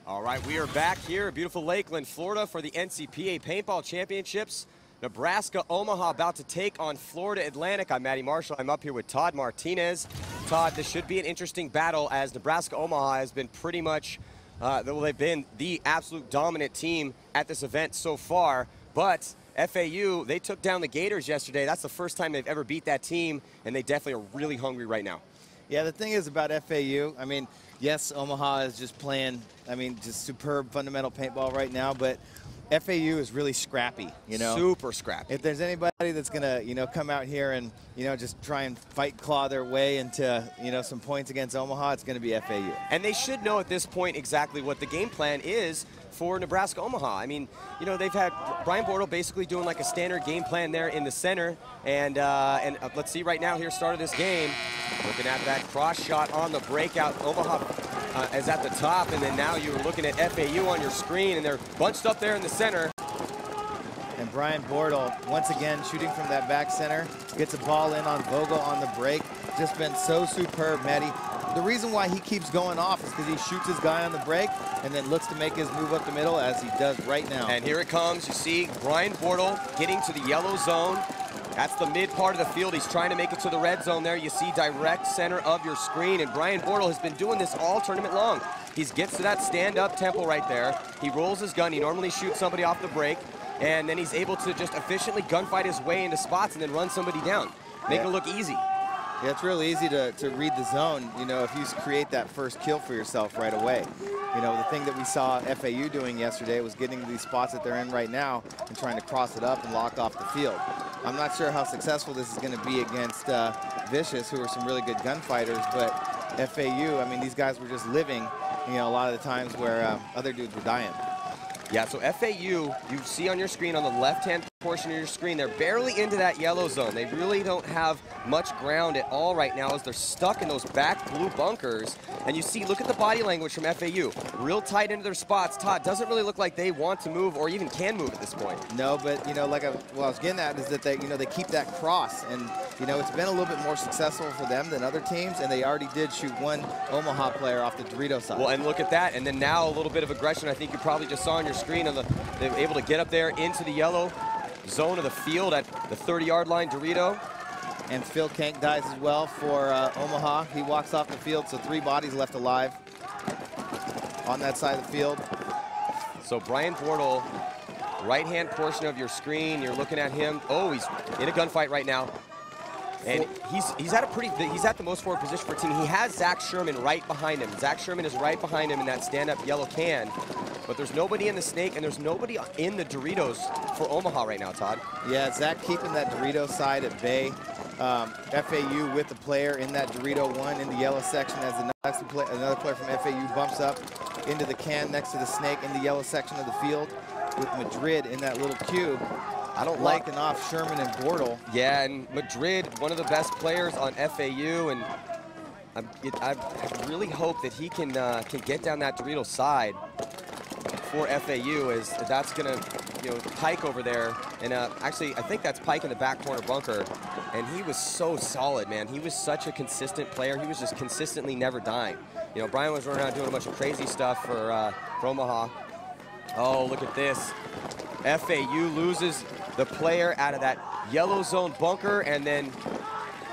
All right, we are back here at beautiful Lakeland, Florida for the NCPA Paintball Championships. Nebraska Omaha about to take on Florida Atlantic. I'm Matty Marshall. I'm up here with Todd Martinez. Todd, this should be an interesting battle as Nebraska Omaha has been pretty much, they've been the absolute dominant team at this event so far. But FAU, they took down the Gators yesterday. That's the first time they've ever beat that team, and they definitely are really hungry right now. Yeah, the thing is about FAU, I mean, yes, Omaha is just playing, just superb fundamental paintball right now, but FAU is really scrappy, you know. Super scrappy. If there's anybody that's going to, come out here and, just try and claw their way into, some points against Omaha, it's going to be FAU. And they should know at this point exactly what the game plan is for Nebraska Omaha. I mean, they've had Brian Bortle basically doing like a standard game plan there in the center. And let's see right now here, start of this game. Looking at that cross shot on the breakout. Omaha is at the top, and then now you're looking at FAU on your screen, and they're bunched up there in the center. And Brian Bortle, once again, shooting from that back center, gets a ball in on Vogel on the break. Just been so superb, Matty. The reason why he keeps going off is because he shoots his guy on the break and then looks to make his move up the middle, as he does right now. And here it comes. You see Brian Bortle getting to the yellow zone. That's the mid part of the field. He's trying to make it to the red zone there. You see direct center of your screen, and Brian Bortle has been doing this all tournament long. He gets to that stand-up tempo right there. He rolls his gun. He normally shoots somebody off the break, and then he's able to just efficiently gunfight his way into spots and then run somebody down, make it look easy. Yeah, it's really easy to read the zone, if you create that first kill for yourself right away. The thing that we saw FAU doing yesterday was getting to these spots that they're in right now and trying to cross it up and lock off the field. I'm not sure how successful this is going to be against Vicious, who are some really good gunfighters, but FAU, these guys were just living, a lot of the times where other dudes were dying. Yeah, so FAU, you see on your screen, on the left-hand portion of your screen, they're barely into that yellow zone. They really don't have much ground at all right now as they're stuck in those back blue bunkers. And you see, look at the body language from FAU. Real tight into their spots. Todd, doesn't really look like they want to move or even can move at this point. No, but, what I was getting at is that they, they keep that cross. And, it's been a little bit more successful for them than other teams, and they already did shoot one Omaha player off the Dorito side. Well, and look at that. And then now a little bit of aggression I think you probably just saw on your screen. They were able to get up there into the yellow zone of the field at the 30-yard line, Dorito. And Phil Kank dies as well for Omaha. He walks off the field, so 3 bodies left alive on that side of the field. So Brian Bortle, right-hand portion of your screen, you're looking at him. Oh, he's in a gunfight right now. And he's at the most forward position for a team. He has Zach Sherman right behind him. Zach Sherman is right behind him in that stand-up yellow can. But there's nobody in the snake, and there's nobody in the Doritos for Omaha right now, Todd. Yeah, Zach keeping that Dorito side at bay. FAU with the player in that Dorito 1 in the yellow section as another player from FAU bumps up into the can next to the snake in the yellow section of the field with Madrid in that little cube. I don't like an off Sherman and Bortle. Yeah, and Madrid, one of the best players on FAU, and I really hope that he can get down that Dorito side for FAU, as that's gonna, Pike over there, and actually I think that's Pike in the back corner bunker, and he was so solid, man. He was such a consistent player. He was just consistently never dying. Brian was running around doing a bunch of crazy stuff for Omaha. Oh, look at this. FAU loses the player out of that yellow zone bunker, and then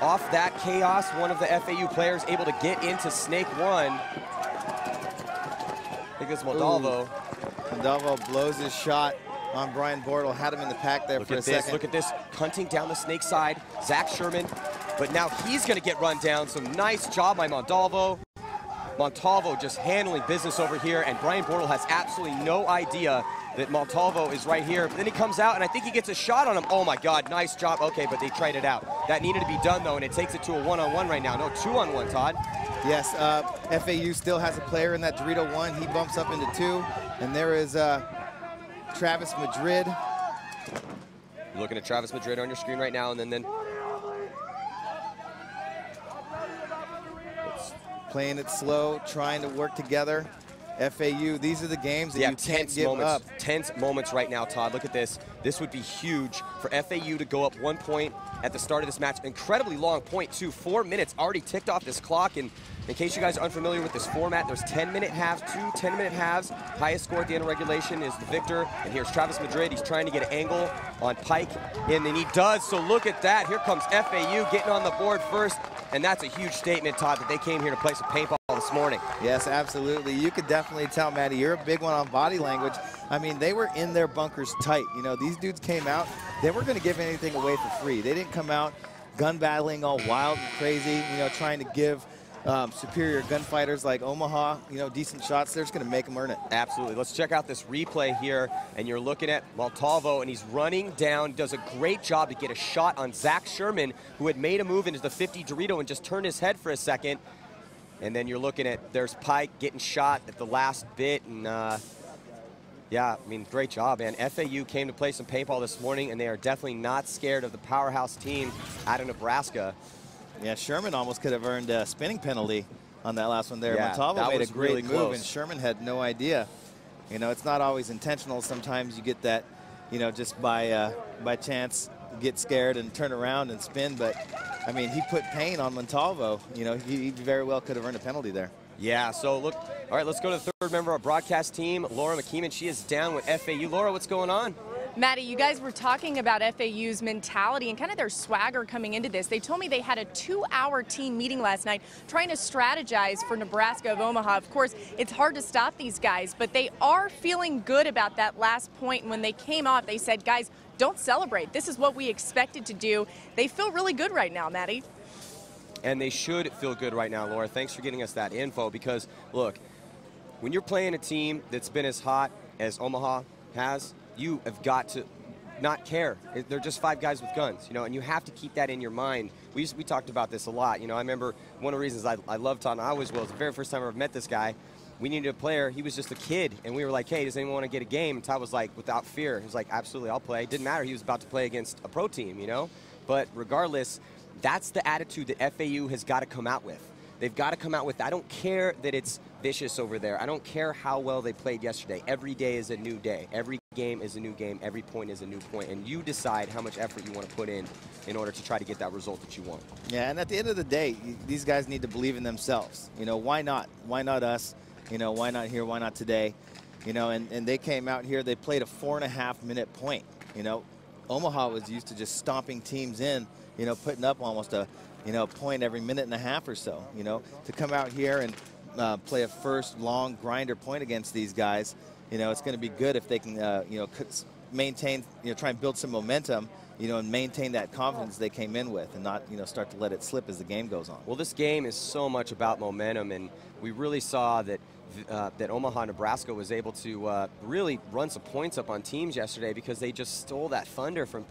off that chaos, one of the FAU players able to get into Snake 1. I think it's Montalvo. Montalvo blows his shot on Brian Bortle, had him in the pack there for a second. Look at this, hunting down the snake side, Zach Sherman, but now he's gonna get run down. So nice job by Montalvo. Montalvo just handling business over here, and Brian Bortle has absolutely no idea that Montalvo is right here. But then he comes out, and I think he gets a shot on him. Oh my God, nice job. Okay, but they tried it out. That needed to be done though, and it takes it to a one-on-one right now. No, 2-on-1, Todd. Yes, FAU still has a player in that Dorito 1. He bumps up into 2, and there is Travis Madrid. You're looking at Travis Madrid on your screen right now, and then playing it slow, trying to work together. FAU, these are the games that you can't give up. Tense moments right now, Todd. Look at this. This would be huge for FAU to go up 1 point at the start of this match. Incredibly long point, too. 4 minutes already ticked off this clock. And in case you guys are unfamiliar with this format, there's 10-minute halves, 2 10-minute halves. Highest score at the end of regulation is the victor. And here's Travis Madrid. He's trying to get an angle on Pike, and then he does. So look at that. Here comes FAU getting on the board first. And that's a huge statement, Todd, that they came here to play some paintball this morning. Yes, absolutely. You could definitely tell, Matty, you're a big one on body language. I mean, they were in their bunkers tight. You know, these dudes came out, they weren't going to give anything away for free. They didn't come out gun battling all wild and crazy, you know, trying to give superior gunfighters like Omaha, you know, decent shots. They're just going to make them earn it. Absolutely. Let's check out this replay here, and you're looking at Montalvo, and he's running down, does a great job to get a shot on Zach Sherman, who had made a move into the 50 Dorito and just turned his head for a second. And then you're looking at, there's Pike getting shot at the last bit, and yeah, I mean, great job, man. FAU came to play some paintball this morning, and they are definitely not scared of the powerhouse team out of Nebraska. Yeah, Sherman almost could have earned a spinning penalty on that last one there. Yeah, Montalvo made a great really move, close. and Sherman had no idea. You know, it's not always intentional. Sometimes you get that, you know, just by chance, get scared and turn around and spin. But, I mean, he put pain on Montalvo. You know, he very well could have earned a penalty there. Yeah, so look, all right, let's go to the third member of our broadcast team, Laura McKeeman. She is down with FAU. Laura, what's going on? Maddie, you guys were talking about FAU's mentality and kind of their swagger coming into this. They told me they had a 2-hour team meeting last night trying to strategize for Nebraska of Omaha. Of course, it's hard to stop these guys, but they are feeling good about that last point. And when they came off, they said, guys, don't celebrate. This is what we expected to do. They feel really good right now, Maddie. And they should feel good right now, Laura. Thanks for getting us that info because, look, when you're playing a team that's been as hot as Omaha has, you have got to not care. They're just 5 guys with guns, you know, and you have to keep that in your mind. We talked about this a lot. You know, I remember one of the reasons I loved Todd, and I always will, was the very first time I ever met this guy. We needed a player. He was just a kid, and we were like, hey, does anyone want to get a game? And Todd was like, without fear. He was like, absolutely, I'll play. It didn't matter. He was about to play against a pro team, you know. But regardless, that's the attitude that FAU has got to come out with. They've got to come out with, I don't care that it's vicious over there. I don't care how well they played yesterday. Every day is a new day. Every game is a new game. Every point is a new point. And you decide how much effort you want to put in order to try to get that result that you want. Yeah, and at the end of the day, these guys need to believe in themselves. You know, why not? Why not us? You know, why not here? Why not today? You know, and they came out here. They played a 4.5-minute point. You know, Omaha was used to just stomping teams in, you know, putting up almost a, you know, point every minute and a half or so. You know, to come out here and play a first long grinder point against these guys, you know, it's going to be good if they can, you know, maintain, you know, try and build some momentum, you know, and maintain that confidence they came in with and not, you know, start to let it slip as the game goes on. Well, this game is so much about momentum, and we really saw that that Omaha, Nebraska was able to really run some points up on teams yesterday because they just stole that thunder from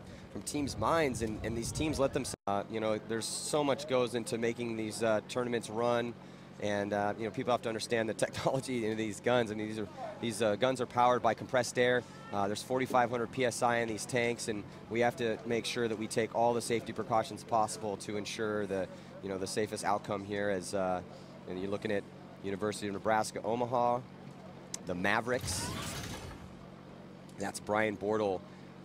teams' minds, and these teams let them, you know, there's so much goes into making these tournaments run, and you know, people have to understand the technology in these guns. I mean, these guns are powered by compressed air. There's 4,500 PSI in these tanks, and we have to make sure that we take all the safety precautions possible to ensure the, you know, the safest outcome here. As and you're looking at University of Nebraska Omaha, the Mavericks. That's Brian Bortle,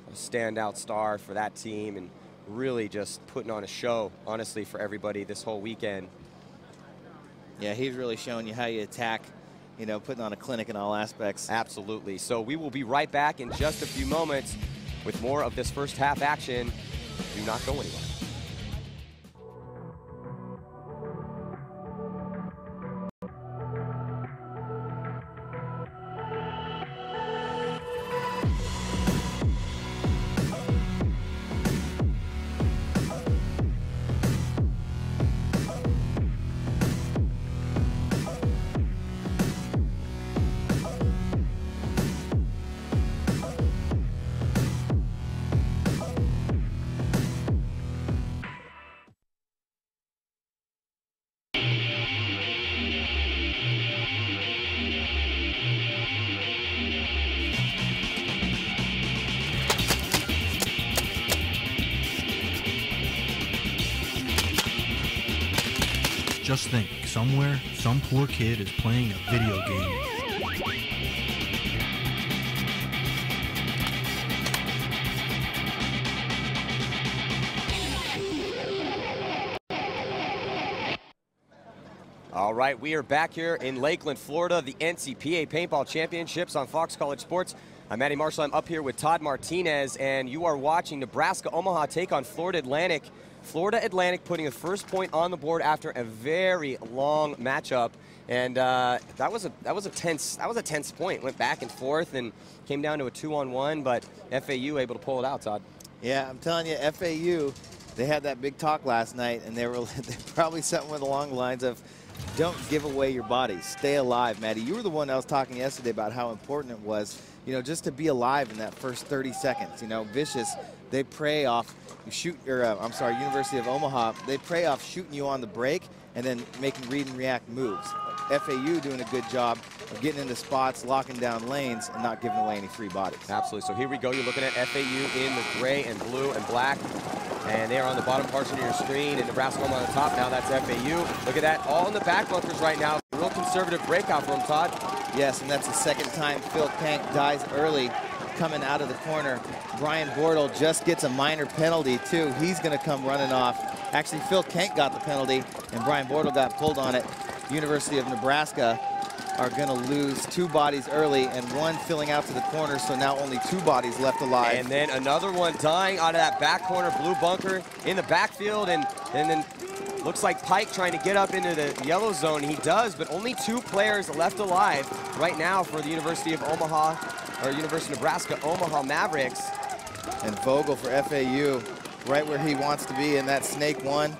a standout star for that team, and really just putting on a show, honestly, for everybody this whole weekend. Yeah, he's really showing you how you attack, you know, putting on a clinic in all aspects. Absolutely. So we will be right back in just a few moments with more of this first half action. Do not go anywhere. Just think, somewhere, some poor kid is playing a video game. All right, we are back here in Lakeland, Florida, the NCPA Paintball Championships on Fox College Sports. I'm Matty Marshall. I'm up here with Todd Martinez, and you are watching Nebraska Omaha take on Florida Atlantic. Florida Atlantic putting the first point on the board after a very long matchup, and that was a tense point. Went back and forth and came down to a 2-on-1, but FAU able to pull it out, Todd. Yeah, I'm telling you, FAU, they had that big talk last night, and they probably something along the lines of, don't give away your body. Stay alive, Maddie. You were the one that was talking yesterday about how important it was, you know, just to be alive in that first 30 seconds. You know, Vicious, they prey off University of Omaha, they prey off shooting you on the break and then making read and react moves. FAU doing a good job of getting into spots, locking down lanes, and not giving away any free bodies. Absolutely. So here we go. You're looking at FAU in the gray and blue and black. And they are on the bottom portion of your screen, and Nebraska Omaha on the top. Now that's FAU. Look at that, all in the back bunkers right now. Real conservative breakout for him, Todd. Yes, and that's the second time Phil Kank dies early coming out of the corner. Brian Bortle just gets a minor penalty, too. He's going to come running off. Actually, Phil Kank got the penalty, and Brian Bortle got pulled on it. University of Nebraska are going to lose 2 bodies early and 1 filling out to the corner, so now only 2 bodies left alive. And then another one dying out of that back corner, blue bunker in the backfield, and then looks like Pike trying to get up into the yellow zone. He does, but only 2 players left alive right now for the University of Omaha, or University of Nebraska Omaha Mavericks. And Vogel for FAU, right where he wants to be in that snake one.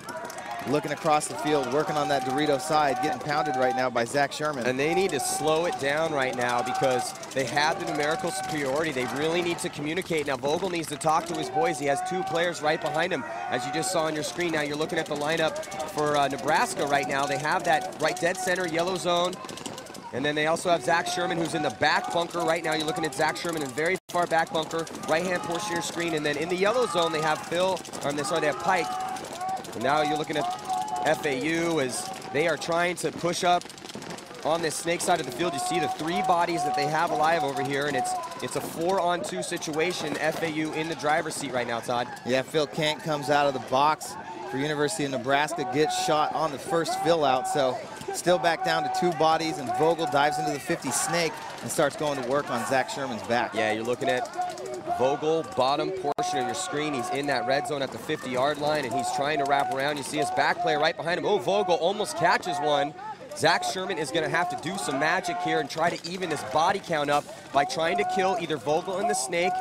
Looking across the field, working on that Dorito side, getting pounded right now by Zach Sherman. And they need to slow it down right now because they have the numerical superiority. They really need to communicate. Now Vogel needs to talk to his boys. He has 2 players right behind him, as you just saw on your screen. Now you're looking at the lineup for Nebraska right now. They have that right dead center yellow zone. And then they also have Zach Sherman, who's in the back bunker right now. You're looking at Zach Sherman in very far back bunker, right-hand portion of your screen. And then in the yellow zone, they have they have Pike. And now you're looking at FAU as they are trying to push up on this snake side of the field. You see the 3 bodies that they have alive over here, and it's a 4-on-2 situation. FAU in the driver's seat right now, Todd. Yeah, Phil Kank comes out of the box for University of Nebraska, gets shot on the first fill out, so still back down to 2 bodies, and Vogel dives into the 50 snake and starts going to work on Zach Sherman's back. Yeah, you're looking at Vogel, bottom portion of your screen. He's in that red zone at the 50-yard line, and he's trying to wrap around. You see his back player right behind him. Oh, Vogel almost catches one. Zach Sherman is going to have to do some magic here and try to even this body count up by trying to kill either Vogel and the snake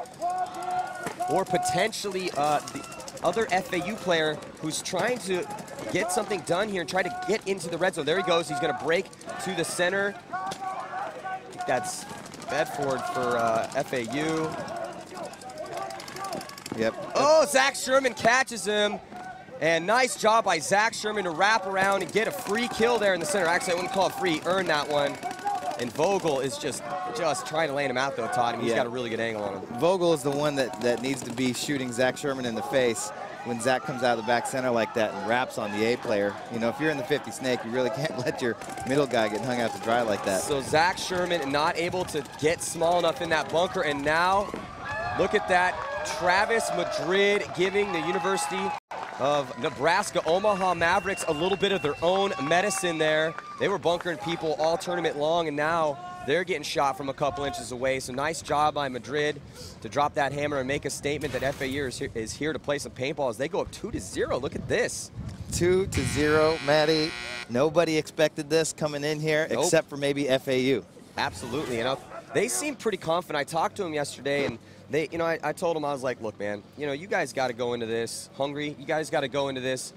or potentially the other FAU player who's trying to get something done here and try to get into the red zone. There he goes. He's going to break to the center. I think that's Bedford for FAU. Yep. Oh, Zach Sherman catches him. And nice job by Zach Sherman to wrap around and get a free kill there in the center. Actually, I wouldn't call it free. Earned that one. And Vogel is just trying to lay him out, though, Todd. I mean, he's got a really good angle on him. Vogel is the one that needs to be shooting Zach Sherman in the face when Zach comes out of the back center like that and wraps on the A player. You know, if you're in the 50 snake, you really can't let your middle guy get hung out to dry like that. So Zach Sherman not able to get small enough in that bunker. And now, look at that. Travis Madrid giving the University of Nebraska Omaha Mavericks a little bit of their own medicine there. They were bunkering people all tournament long, and now they're getting shot from a couple inches away. So nice job by Madrid to drop that hammer and make a statement that FAU is here to play some paintball as they go up 2-0. Look at this. 2-0, Maddie. Nobody expected this coming in here except for maybe FAU. Absolutely. And they seem pretty confident. I talked to them yesterday, and they, you know, I told them, I was like, look, man, you know, you guys got to go into this hungry. You guys got to go into this.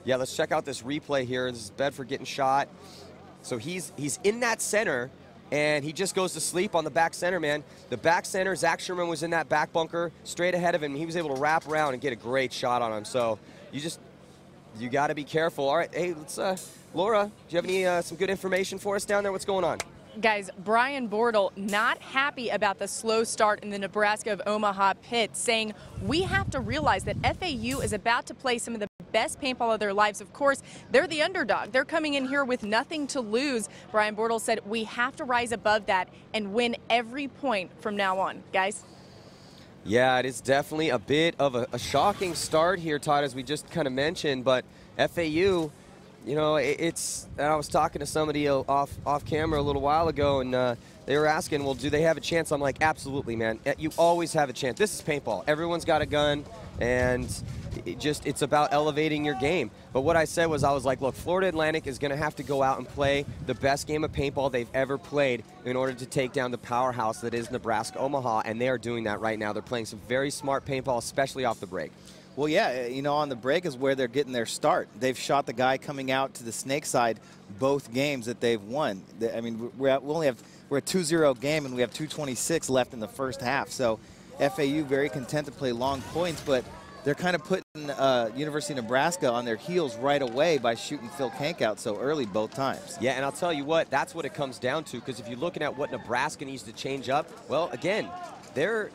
Yeah, let's check out this replay here. This is Bedford getting shot. So he's in that center, and he just goes to sleep on the back center, man. The back center, Zach Sherman was in that back bunker straight ahead of him. He was able to wrap around and get a great shot on him. So you got to be careful. All right, hey, let's, Laura, do you have any some good information for us down there? What's going on? Guys, Brian Bortle not happy about the slow start in the Nebraska of Omaha pit, saying we have to realize that FAU is about to play some of the best paintball of their lives. Of course, they're the underdog. They're coming in here with nothing to lose. Brian Bortle said we have to rise above that and win every point from now on. Guys? Yeah, it is definitely a bit of a shocking start here, Todd, as we just kind of mentioned, but FAU, You know, I was talking to somebody off camera a little while ago, and they were asking, well, do they have a chance? I'm like, absolutely, man. You always have a chance. This is paintball. Everyone's got a gun, and it's about elevating your game. But what I said was, I was like, look, Florida Atlantic is going to have to go out and play the best game of paintball they've ever played in order to take down the powerhouse that is Nebraska Omaha, and they are doing that right now. They're playing some very smart paintball, especially off the break. Well, yeah, you know, on the break is where they're getting their start. They've shot the guy coming out to the snake side both games that they've won. I mean, we're a 2-0 game, and we have 2:26 left in the first half. So FAU very content to play long points, but they're kind of putting University of Nebraska on their heels right away by shooting Phil Kank out so early both times. Yeah, and I'll tell you what, that's what it comes down to, because if you're looking at what Nebraska needs to change up, well, again, they're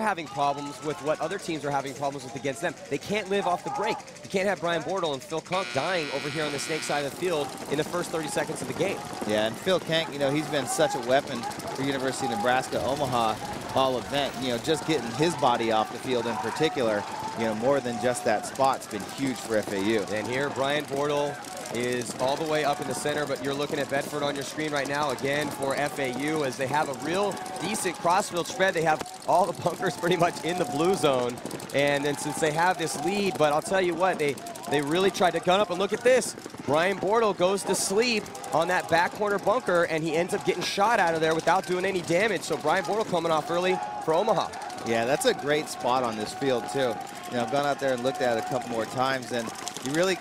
having problems with what other teams are having problems with against them. They can't live off the break. You can't have Brian Bortle and Phil Kank dying over here on the snake side of the field in the first 30 seconds of the game. Yeah, and Phil Kank, you know, he's been such a weapon for University of Nebraska Omaha all event. You know, just getting his body off the field in particular, you know, more than just that spot's been huge for FAU. And here, Brian Bortle is all the way up in the center, but you're looking at Bedford on your screen right now again for FAU, as they have a real decent crossfield spread. They have all the bunkers pretty much in the blue zone, and then since they have this lead, but I'll tell you what, they really tried to gun up, and look at this. Brian Bortle goes to sleep on that back corner bunker, and he ends up getting shot out of there without doing any damage. So Brian Bortle coming off early for Omaha. Yeah, that's a great spot on this field too. You know, I've gone out there and looked at it a couple more times, and you really,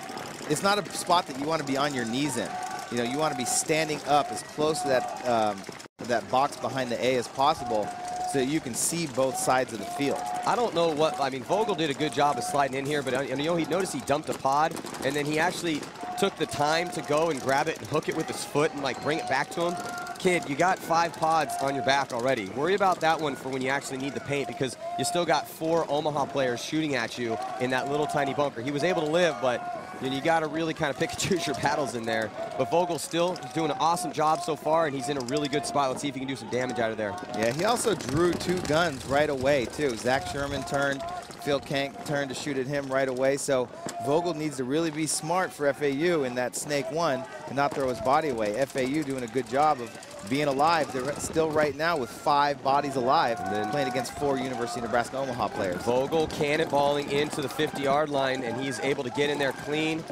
it's not a spot that you want to be on your knees in. You know, you want to be standing up as close to that box behind the A as possible, so you can see both sides of the field. I don't know what, I mean, Vogel did a good job of sliding in here, but you know, he noticed he dumped a pod, and then he actually took the time to go and grab it and hook it with his foot and like bring it back to him. Kid, you got 5 pods on your back already. Worry about that one for when you actually need the paint, because you still got 4 Omaha players shooting at you in that little tiny bunker. He was able to live, but you got to really kind of pick and choose your battles in there. But Vogel's still doing an awesome job so far, and he's in a really good spot. Let's see if he can do some damage out of there. Yeah, he also drew 2 guns right away, too. Zach Sherman turned, Phil Kank turned to shoot at him right away. So Vogel needs to really be smart for FAU in that snake one and not throw his body away. FAU doing a good job of being alive. They're still right now with 5 bodies alive, playing against 4 University of Nebraska Omaha players. Vogel cannonballing into the 50-yard line, and he's able to get in there clean,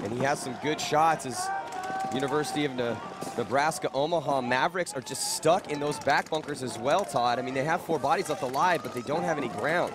and he has some good shots as University of Nebraska Omaha Mavericks are just stuck in those back bunkers as well, Todd. I mean, they have 4 bodies left alive, but they don't have any ground.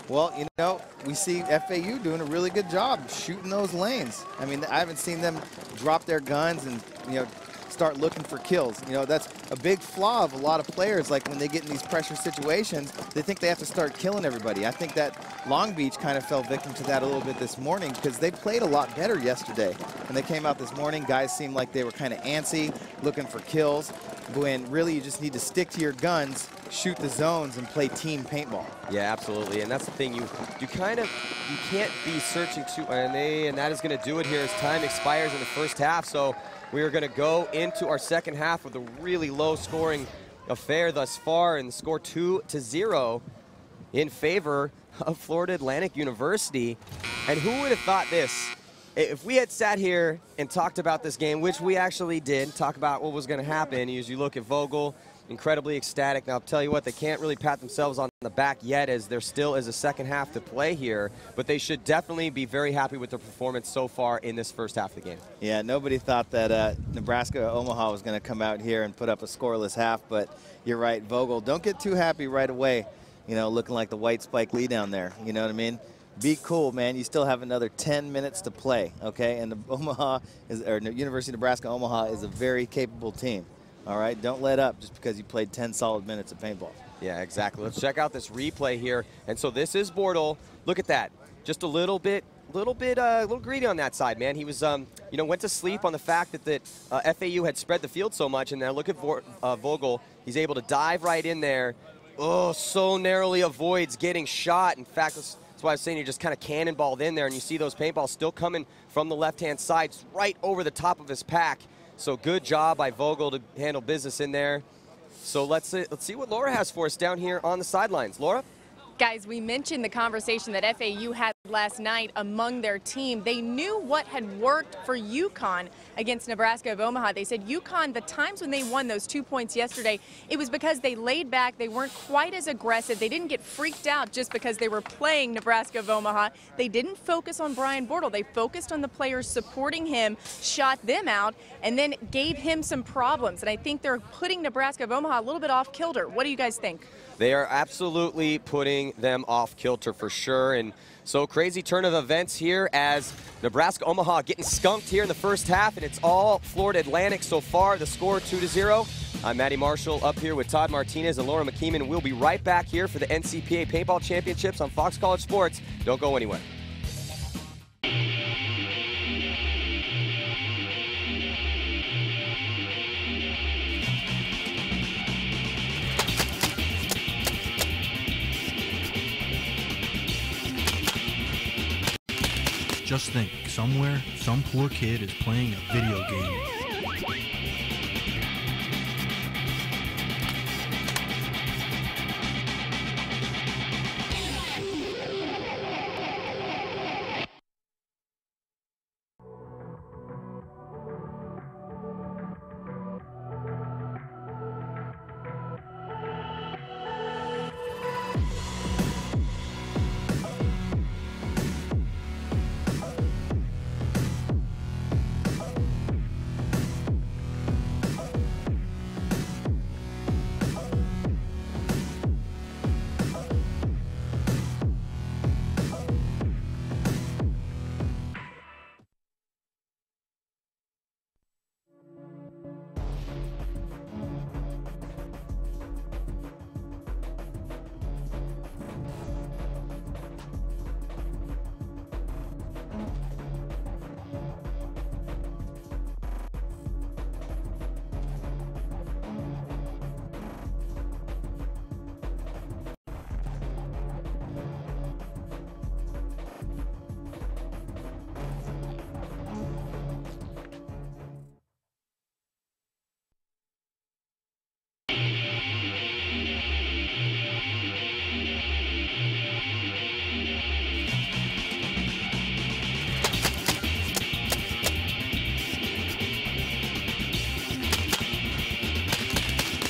Well, you know, we see FAU doing a really good job shooting those lanes. I mean, I haven't seen them drop their guns and, you know, start looking for kills. You know, that's a big flaw of a lot of players. Like when they get in these pressure situations, they think they have to start killing everybody. I think that Long Beach kind of fell victim to that a little bit this morning, because they played a lot better yesterday. When they came out this morning, guys seemed like they were kind of antsy, looking for kills, when really you just need to stick to your guns, shoot the zones, and play team paintball. Yeah, absolutely, and that's the thing. You can't be searching too, and that is going to do it here as time expires in the first half. So we are going to go into our second half with a really low-scoring affair thus far, and the score 2-0 in favor of Florida Atlantic University. And who would have thought this? If we had sat here and talked about this game, which we actually did, talk about what was going to happen, as you look at Vogel, incredibly ecstatic. Now, I'll tell you what, they can't really pat themselves on the back yet, as there still is a second half to play here, but they should definitely be very happy with their performance so far in this first half of the game. Yeah, nobody thought that Nebraska Omaha was going to come out here and put up a scoreless half, but you're right, Vogel, don't get too happy right away, you know, looking like the white Spike Lee down there, you know what I mean? Be cool, man. You still have another 10 minutes to play, okay? And the University of Nebraska Omaha is a very capable team. All right, don't let up just because you played 10 solid minutes of paintball. Yeah, exactly. Let's check out this replay here. And so this is Bortle. Look at that. Just a little greedy on that side, man. He was, you know, went to sleep on the fact that FAU had spread the field so much. And now look at Vogel. He's able to dive right in there. Oh, so narrowly avoids getting shot. In fact, that's why I was saying, you're just kind of cannonballed in there, and you see those paintballs still coming from the left-hand side, right over the top of his pack. So good job by Vogel to handle business in there. So let's see what Laura has for us down here on the sidelines. Laura? Guys, we mentioned the conversation that FAU had last night among their team. They knew what had worked for UConn against Nebraska of Omaha. They said UConn, the times when they won those 2 points yesterday, it was because they laid back. They weren't quite as aggressive. They didn't get freaked out just because they were playing Nebraska of Omaha. They didn't focus on Brian Bortle. They focused on the players supporting him, shot them out, and then gave him some problems. And I think they're putting Nebraska of Omaha a little bit off kilter. What do you guys think? They are absolutely putting them off kilter for sure. And so crazy turn of events here as Nebraska Omaha getting skunked here in the first half, and it's all Florida Atlantic so far. The score 2-0. I'm Matty Marshall up here with Todd Martinez and Laura McKeeman. We'll be right back here for the NCPA Paintball Championships on Fox College Sports. Don't go anywhere. Just think, somewhere, some poor kid is playing a video game.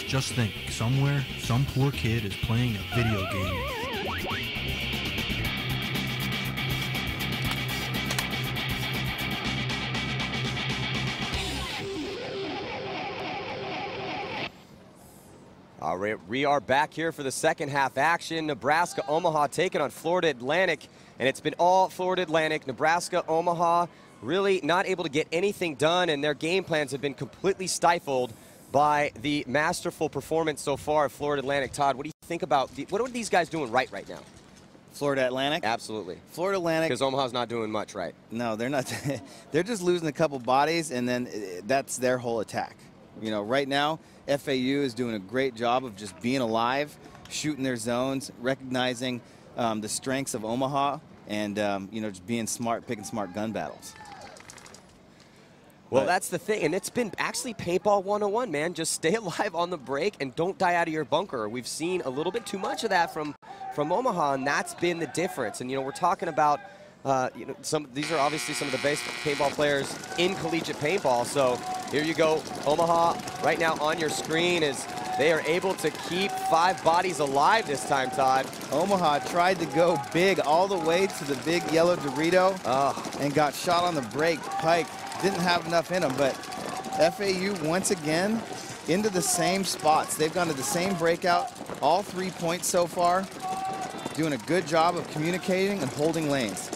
Just think, somewhere, some poor kid is playing a video game. All right, we are back here for the second half action. Nebraska Omaha taking on Florida Atlantic, and it's been all Florida Atlantic. Nebraska Omaha really not able to get anything done, and their game plans have been completely stifled by the masterful performance so far of Florida Atlantic. Todd, what do you think about what are these guys doing right now? Florida Atlantic? Absolutely. Florida Atlantic. Because Omaha's not doing much right. No, they're not. They're just losing a couple bodies, and then that's their whole attack. You know, right now, FAU is doing a great job of just being alive, shooting their zones, recognizing the strengths of Omaha, and you know, just being smart, picking smart gun battles. Well, that's the thing, and it's been actually paintball 101, man. Just stay alive on the break and don't die out of your bunker. We've seen a little bit too much of that from Omaha, and that's been the difference. And, you know, we're talking about, you know, these are obviously some of the best paintball players in collegiate paintball. So here you go, Omaha right now on your screen is they are able to keep 5 bodies alive this time, Todd. Omaha tried to go big all the way to the big yellow Dorito and got shot on the break. Pike didn't have enough in them, but FAU once again into the same spots. They've gone to the same breakout, all 3 points so far, doing a good job of communicating and holding lanes.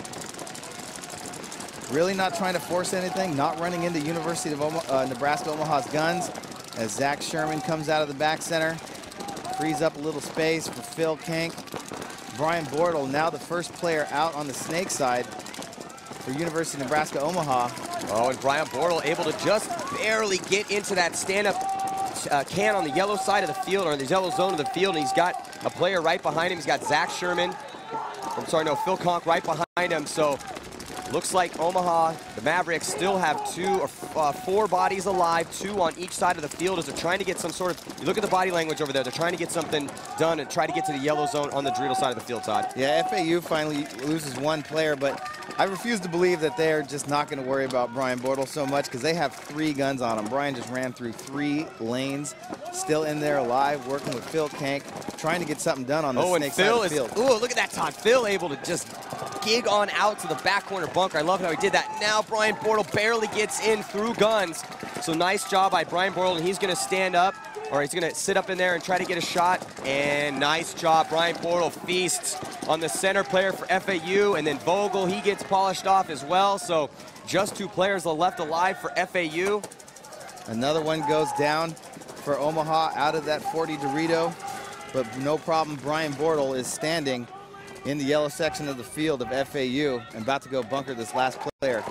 Really not trying to force anything, not running into University of Nebraska Omaha's guns as Zach Sherman comes out of the back center, frees up a little space for Phil Kank. Brian Bortle, now the first player out on the snake side for University of Nebraska Omaha. Oh, and Brian Bortle able to just barely get into that stand-up can on the yellow side of the field, or in the yellow zone of the field, and he's got a player right behind him. He's got Zach Sherman, I'm sorry, no, Phil Conk right behind him. So Looks like Omaha, the Mavericks, still have 4 bodies alive, 2 on each side of the field as they're trying to get some sort of, you look at the body language over there, they're trying to get something done and try to get to the yellow zone on the Dorito side of the field, Todd. Yeah, FAU finally loses 1 player, but I refuse to believe that they're just not going to worry about Brian Bortle so much because they have 3 guns on him. Brian just ran through 3 lanes, still in there alive, working with Phil Kank, trying to get something done on the snake side of the field. Oh, look at that, Todd. Phil able to just gig on out to the back corner bunker. I love how he did that. Now Brian Bortle barely gets in through guns. So nice job by Brian Bortle, and he's going to stand up, or he's going to sit up in there and try to get a shot. And nice job. Brian Bortle feasts on the center player for FAU, and then Vogel, he gets polished off as well. So just 2 players left alive for FAU. Another one goes down for Omaha out of that 40 Dorito, but no problem. Brian Bortle is standing in the yellow section of the field of FAU and about to go bunker this last player.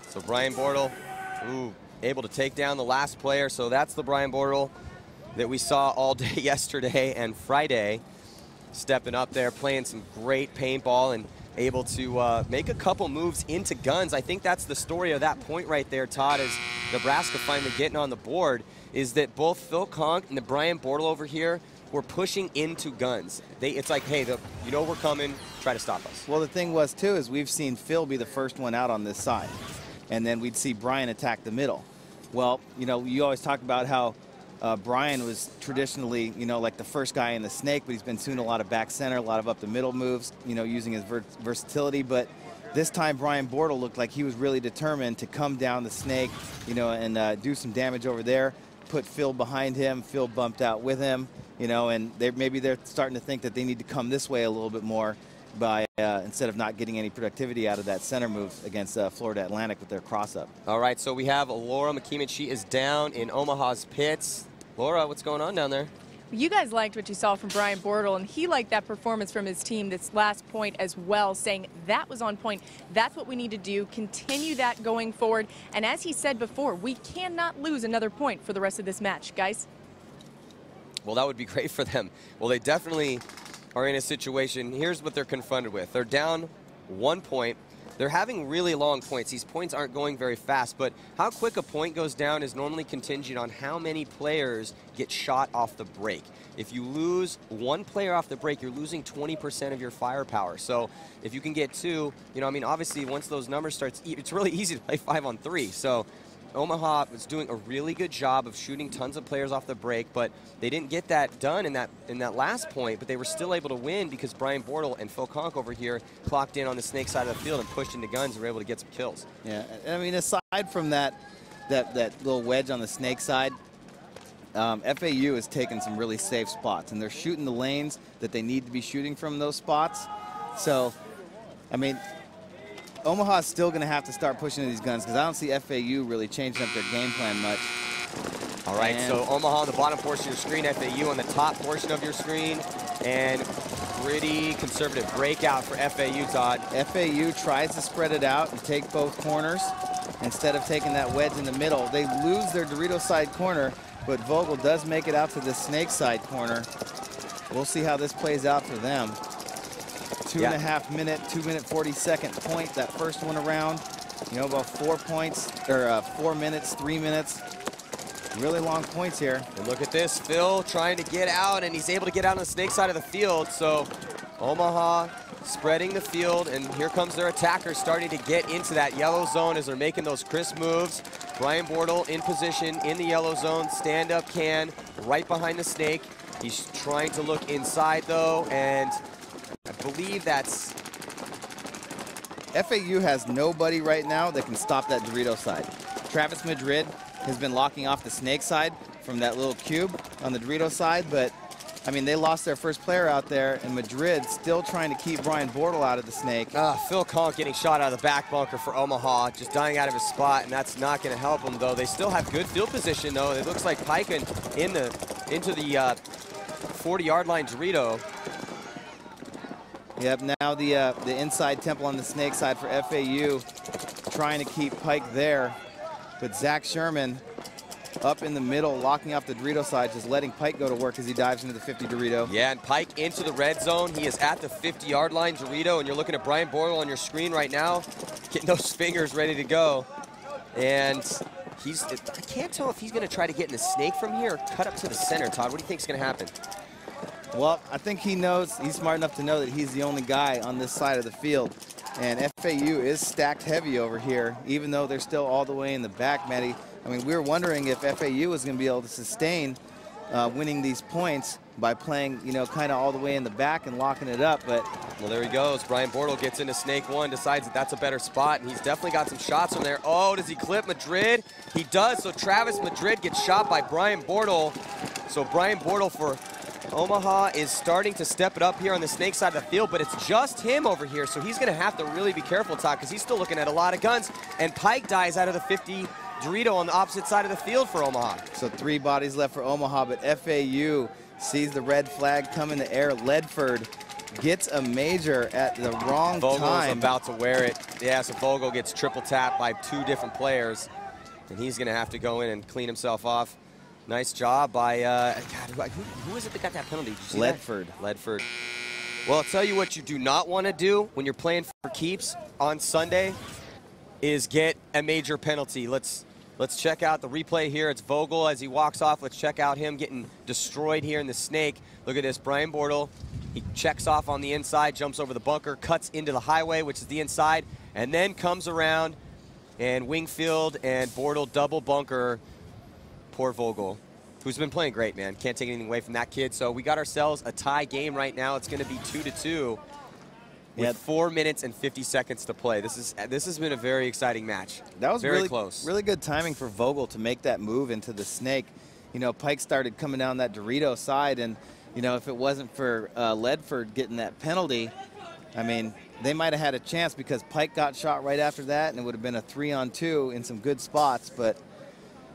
So Brian Bortle, able to take down the last player. So that's the Brian Bortle that we saw all day yesterday and Friday, stepping up there, playing some great paintball and able to make a couple moves into guns. I think that's the story of that point right there, Todd, is Nebraska finally getting on the board, is that both Phil Kank and the Brian Bortle over here were pushing into guns. It's like, hey, you know we're coming, try to stop us. Well, the thing was, too, is we've seen Phil be the first one out on this side, and then we'd see Brian attack the middle. Well, you know, you always talk about how Brian was traditionally, you know, like the first guy in the snake, but he's been doing a lot of back center, a lot of up the middle moves, you know, using his versatility. But this time Brian Bortle looked like he was really determined to come down the snake, you know, and do some damage over there, put Phil behind him. Phil bumped out with him, you know, and maybe they're starting to think that they need to come this way a little bit more by instead of not getting any productivity out of that center move against Florida Atlantic with their cross-up. All right, so we have Laura McKeeman. She is down in Omaha's pits. Laura, what's going on down there? You guys liked what you saw from Brian Bortle, and he liked that performance from his team this last point as well, saying that was on point. That's what we need to do, continue that going forward. And as he said before, we cannot lose another point for the rest of this match, guys. Well, that would be great for them. Well, they definitely are in a situation. Here's what they're confronted with. They're down 1 point. They're having really long points. These points aren't going very fast, but how quick a point goes down is normally contingent on how many players get shot off the break. If you lose 1 player off the break, you're losing 20% of your firepower. So if you can get 2, you know, I mean, obviously once those numbers starts, it's really easy to play 5 on 3. So Omaha was doing a really good job of shooting tons of players off the break, but they didn't get that done in that last point, but they were still able to win because Brian Bortle and Phil Kank over here clocked in on the snake side of the field and pushed into guns and were able to get some kills. Yeah, I mean, aside from that little wedge on the snake side, FAU has taken some really safe spots, and they're shooting the lanes that they need to be shooting from those spots. So, I mean, Omaha is still going to have to start pushing these guns because I don't see FAU really changing up their game plan much. All right, so Omaha on the bottom portion of your screen, FAU on the top portion of your screen, and pretty conservative breakout for FAU, Todd. FAU tries to spread it out and take both corners instead of taking that wedge in the middle. They lose their Dorito side corner, but Vogel does make it out to the snake side corner. We'll see how this plays out for them. 2.5 minute, 2 minute 40-second point, that first one around. You know, about 4 points, or 4 minutes, 3 minutes. Really long points here. And look at this, Phil trying to get out, and he's able to get out on the snake side of the field. So Omaha spreading the field, and here comes their attackers starting to get into that yellow zone as they're making those crisp moves. Brian Bortle in position in the yellow zone, stand-up can, right behind the snake. He's trying to look inside, though, and I believe that's... FAU has nobody right now that can stop that Dorito side. Travis Madrid has been locking off the snake side from that little cube on the Dorito side, but I mean, they lost their first player out there, and Madrid still trying to keep Brian Bortle out of the snake. Phil Kank getting shot out of the back bunker for Omaha, just dying out of his spot, and that's not going to help them, though. They still have good field position, though. It looks like Piken into the 40-yard line Dorito. Yep, now the inside temple on the snake side for FAU, trying to keep Pike there. But Zach Sherman up in the middle, locking off the Dorito side, just letting Pike go to work as he dives into the 50 Dorito. Yeah, and Pike into the red zone. He is at the 50-yard line, Dorito, and you're looking at Brian Boyle on your screen right now, getting those fingers ready to go. And I can't tell if he's going to try to get in the snake from here or cut up to the center. Todd, what do you think is going to happen? Well, I think he knows, he's smart enough to know that he's the only guy on this side of the field. And FAU is stacked heavy over here, even though they're still all the way in the back, Maddie. I mean, we were wondering if FAU was going to be able to sustain winning these points by playing, you know, kind of all the way in the back and locking it up. But well, there he goes. Brian Bortle gets into snake one, decides that that's a better spot, and he's definitely got some shots from there. Oh, does he clip Madrid? He does. So Travis Madrid gets shot by Brian Bortle. So Brian Bortle for Omaha is starting to step it up here on the snake side of the field, but it's just him over here, so he's going to have to really be careful, Todd, because he's still looking at a lot of guns. And Pike dies out of the 50 Dorito on the opposite side of the field for Omaha. So 3 bodies left for Omaha, but FAU sees the red flag come in the air. Ledford gets a major at the wrong Vogel's time. about to wear it. Yeah, so Vogel gets triple tapped by 2 different players, and he's going to have to go in and clean himself off. Nice job by, God, who is it that got that penalty? Did you see Ledford. That? Ledford. Well, I'll tell you what you do not want to do when you're playing for keeps on Sunday is get a major penalty. Let's check out the replay here. It's Vogel as he walks off. Let's check out him getting destroyed here in the snake. Look at this, Brian Bortle. He checks off on the inside, jumps over the bunker, cuts into the highway, which is the inside, and then comes around, and Wingfield and Bortle double bunker. Poor Vogel, who's been playing great, man. Can't take anything away from that kid. So we got ourselves a tie game right now. It's going to be 2-2 with 4 minutes and 50 seconds to play. This has been a very exciting match. That was very really close. Really good timing for Vogel to make that move into the snake. You know, Pike started coming down that Dorito side, and you know, if it wasn't for Ledford getting that penalty, I mean, they might have had a chance because Pike got shot right after that, and it would have been a 3-on-2 in some good spots. But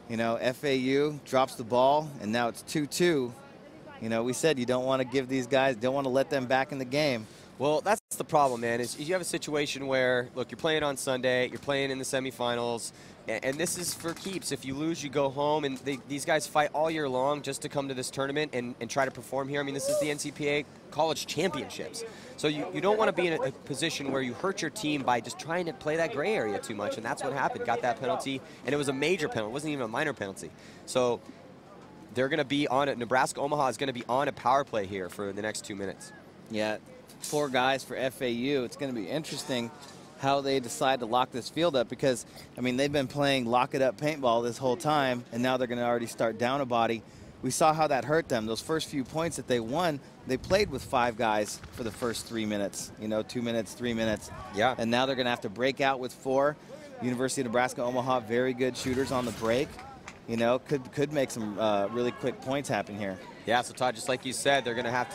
you know, FAU drops the ball, and now it's 2-2. You know, we said you don't want to give these guys, don't want to let them back in the game. Well, that's the problem, man, is you have a situation where, look, you're playing on Sunday, you're playing in the semifinals, and this is for keeps. If you lose, you go home, and these guys fight all year long just to come to this tournament and try to perform here. I mean, this is the NCPA College Championships. So you don't want to be in a position where you hurt your team by just trying to play that gray area too much, and that's what happened. Got that penalty, and it was a major penalty. It wasn't even a minor penalty. So they're going to be on it. Nebraska Omaha is going to be on a power play here for the next 2 minutes. Yeah, 4 guys for FAU. It's going to be interesting how they decide to lock this field up because, I mean, they've been playing lock it up paintball this whole time, and now they're going to already start down a body. We saw how that hurt them. Those first few points that they won, they played with 5 guys for the first 3 minutes, you know, 2 minutes, 3 minutes. Yeah. And now they're going to have to break out with 4. University of Nebraska Omaha, very good shooters on the break. You know, could make some really quick points happen here. Yeah, so Todd, just like you said, they're going to have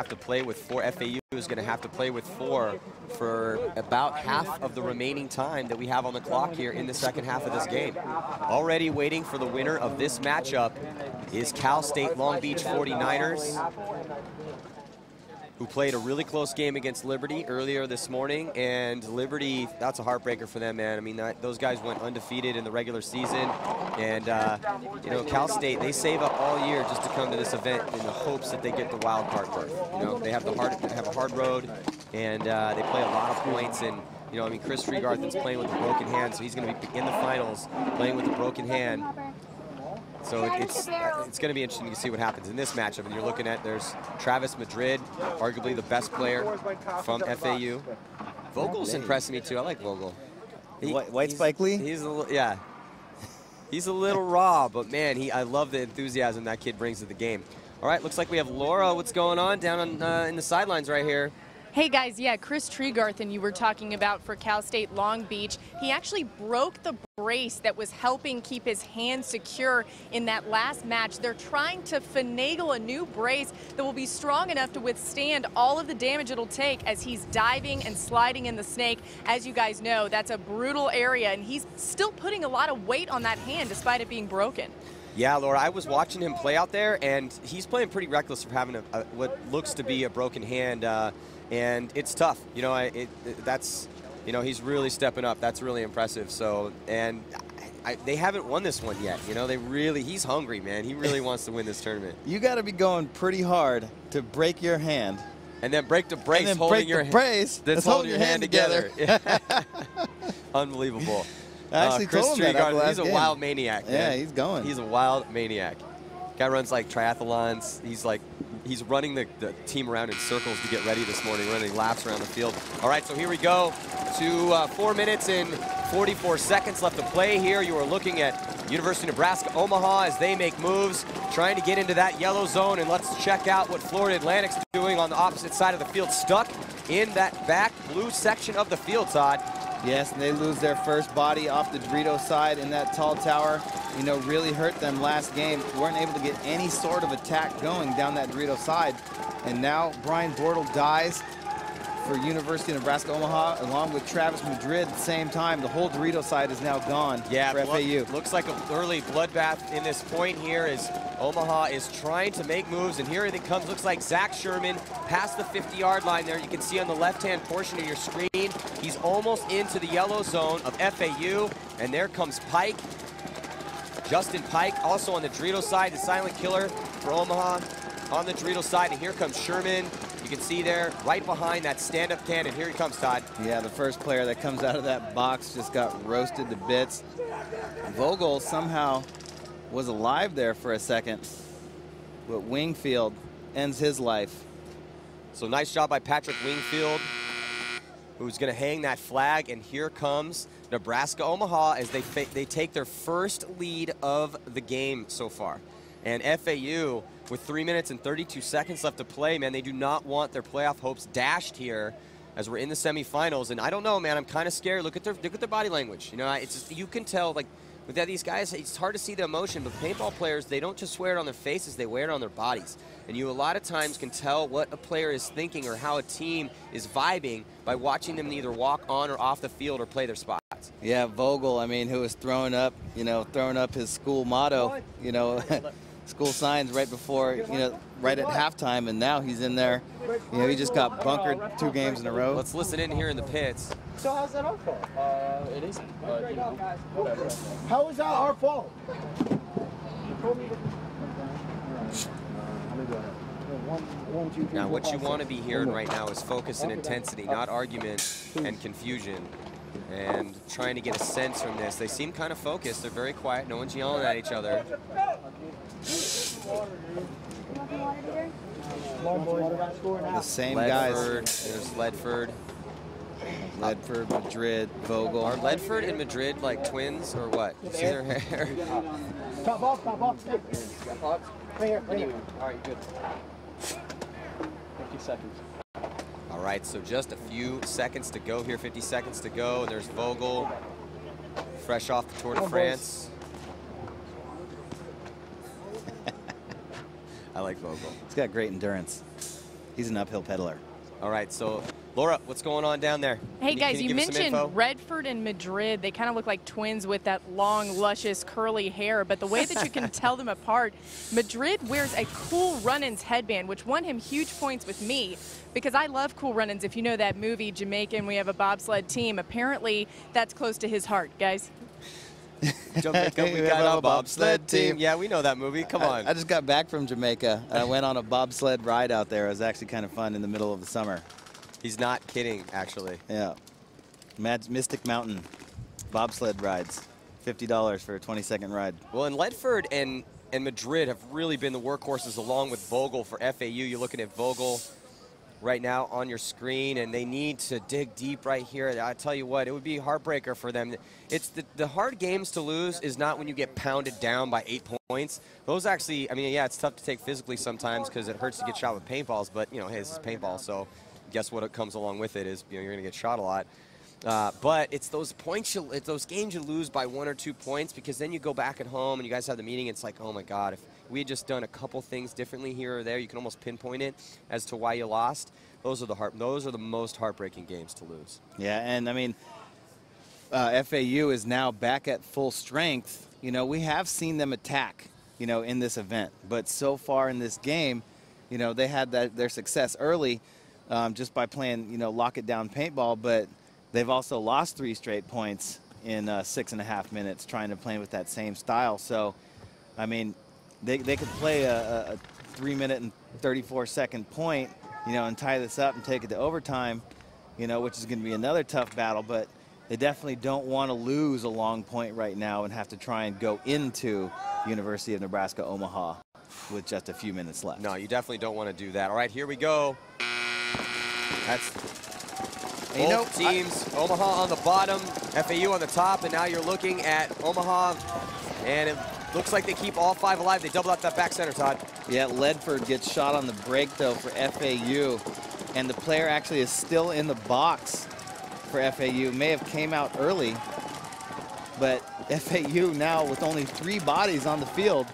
to play with 4. FAU is going to have to play with 4 for about half of the remaining time that we have on the clock here in the second half of this game. Already waiting for the winner of this matchup is Cal State Long Beach 49ers, who played a really close game against Liberty earlier this morning. And Liberty, that's a heartbreaker for them, man. I mean, those guys went undefeated in the regular season. And, you know, Cal State, they save up all year just to come to this event in the hopes that they get the wild card berth. You know, they have a hard road, and they play a lot of points. And, you know, I mean, Chris Freegarthen's playing with a broken hand, so he's going to be in the finals playing with a broken hand. So it's going to be interesting to see what happens in this matchup. And you're looking at, there's Travis Madrid, arguably the best player from FAU. Vogel's impressing me too. I like Vogel. White Spike Lee? He's a little raw, but man, I love the enthusiasm that kid brings to the game. All right, looks like we have Laura. What's going on down in the sidelines right here? Hey guys, yeah, Chris Tregarthen you were talking about for Cal State Long Beach. He actually broke the brace that was helping keep his hand secure in that last match. They're trying to finagle a new brace that will be strong enough to withstand all of the damage it'll take as he's diving and sliding in the snake. As you guys know, that's a brutal area, and he's still putting a lot of weight on that hand despite it being broken. Yeah, Laura, I was watching him play out there, and he's playing pretty reckless for having what looks to be a broken hand. And it's tough, you know. That's, you know, he's really stepping up. That's really impressive. So, and they haven't won this one yet. You know, he's hungry, man. He really wants to win this tournament. You got to be going pretty hard to break your hand. And then break the brace, and then holding break your the brace that's holding your hand together. Unbelievable. I actually Chris told him that he's a wild maniac, man. Yeah, he's going. He's a wild maniac. Guy runs like triathlons. He's running the team around in circles to get ready this morning, running laps around the field. All right, so here we go to 4 minutes and 44 seconds left to play here. You are looking at University of Nebraska Omaha as they make moves, trying to get into that yellow zone. And let's check out what Florida Atlantic's doing on the opposite side of the field, stuck in that back blue section of the field, Todd. Yes, and they lose their first body off the Dorito side in that tall tower. You know, really hurt them last game. Weren't able to get any sort of attack going down that Dorito side. And now Brian Bortle dies for University of Nebraska Omaha, along with Travis Madrid at the same time. The whole Dorito side is now gone for FAU. Looks like an early bloodbath in this point here as Omaha is trying to make moves. And here it comes, looks like Zach Sherman past the 50-yard line there. You can see on the left-hand portion of your screen, he's almost into the yellow zone of FAU. And there comes Pike. Justin Pike also on the Dorito side, the silent killer for Omaha on the Dorito side. And here comes Sherman. You can see there, right behind that stand-up cannon. Here he comes, Todd. Yeah, the first player that comes out of that box just got roasted to bits. Vogel somehow was alive there for a second, but Wingfield ends his life. So nice job by Patrick Wingfield, who's going to hang that flag. And here comes Nebraska Omaha as they take their first lead of the game so far. And FAU, with 3 minutes and 32 seconds left to play, man, they do not want their playoff hopes dashed here as we're in the semifinals. And I don't know, man, I'm kind of scared. Look at their body language. You know, it's just, you can tell, like, with these guys, it's hard to see the emotion, but paintball players, they don't just wear it on their faces, they wear it on their bodies. And you a lot of times can tell what a player is thinking or how a team is vibing by watching them either walk on or off the field or play their spots. Yeah, Vogel, I mean, who was throwing up his school motto, you know, school signs right before, you know, right at halftime, and now he's in there. You know, he just got bunkered 2 games in a row. Let's listen in here in the pits. So how's that our fault? It isn't. How is that our fault? Now, what you want to be hearing right now is focus and intensity, not argument and confusion. And trying to get a sense from this. They seem kind of focused. They're very quiet. No one's yelling at each other. The same guys. There's Ledford. Ledford, Madrid, Vogel. Are Ledford and Madrid like twins or what? You see their hair? Top off. Right here. All right, good. 50 seconds. All right, so just a few seconds to go here, 50 seconds to go. And there's Vogel, fresh off the Tour de France. I like Vogel. He's got great endurance. He's an uphill peddler. All right, so Laura, what's going on down there? Hey, guys, can you you give us some mentioned info? Redford and Madrid. They kind of look like twins with that long, luscious, curly hair. But the way that you can tell them apart, Madrid wears a Cool Runnings headband, which won him huge points with me because I love Cool Runnings. If you know that movie, Jamaican, we have a bobsled team. Apparently, that's close to his heart, guys. Jamaica, we got a bobsled team. Yeah, we know that movie. Come on. I just got back from Jamaica. I went on a bobsled ride out there. It was actually kind of fun in the middle of the summer. He's not kidding, actually. Yeah. Mystic Mountain bobsled rides. $50 for a 20-second ride. Well, and Ledford and Madrid have really been the workhorses along with Vogel for FAU. You're looking at Vogel right now on your screen, and they need to dig deep right here. I tell you what, it would be a heartbreaker for them. It's the hard games to lose is not when you get pounded down by 8 points. Those actually, I mean, yeah, it's tough to take physically sometimes because it hurts to get shot with paintballs, but, you know, hey, this is paintball, so guess what comes along with it is, you know, you're going to get shot a lot. But it's those points, it's those games you lose by 1 or 2 points because then you go back at home and you guys have the meeting. It's like, oh my God, if we had just done a couple things differently here or there, you can almost pinpoint it as to why you lost. Those are the most heartbreaking games to lose. Yeah, and I mean, FAU is now back at full strength. You know, we have seen them attack, you know, in this event, but so far in this game, you know, they had their success early just by playing, you know, lock it down paintball, but they've also lost 3 straight points in 6.5 minutes trying to play with that same style. So, I mean, they could play a 3-minute and 34-second point, you know, and tie this up and take it to overtime, you know, which is going to be another tough battle. But they definitely don't want to lose a long point right now and have to try and go into University of Nebraska Omaha with just a few minutes left. No, you definitely don't want to do that. All right, here we go. That's both teams. Omaha on the bottom, FAU on the top, and now you're looking at Omaha, and it looks like they keep all 5 alive. They double out that back center, Todd. Yeah, Ledford gets shot on the break, though, for FAU, and the player actually is still in the box for FAU. May have came out early, but FAU now with only 3 bodies on the field.